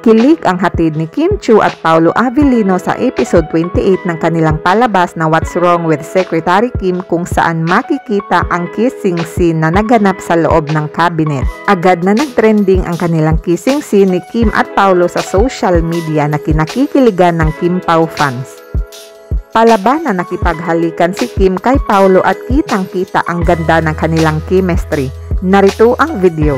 Kilig ang hatid ni Kim Chiu at Paolo Avellino sa episode 28 ng kanilang palabas na What's Wrong with Secretary Kim, kung saan makikita ang kissing scene na naganap sa loob ng cabinet. Agad na nagtrending ang kanilang kissing scene ni Kim at Paolo sa social media na kinakikiligan ng Kim Pao fans. Palaba na nakipaghalikan si Kim kay Paolo at kitang-kita ang ganda ng kanilang chemistry. Narito ang video.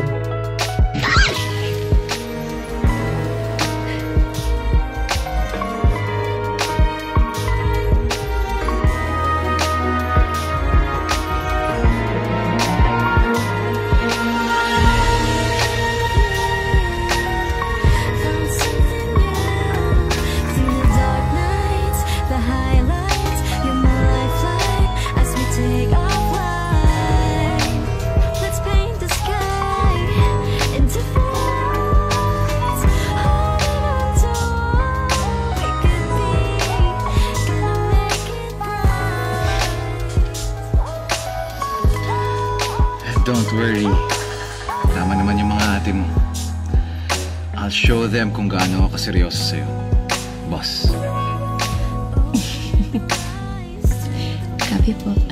Don't worry. Tama naman yung mga ate mo. I'll show them kung gaano ako kaseryoso sa'yo, boss. Copy po.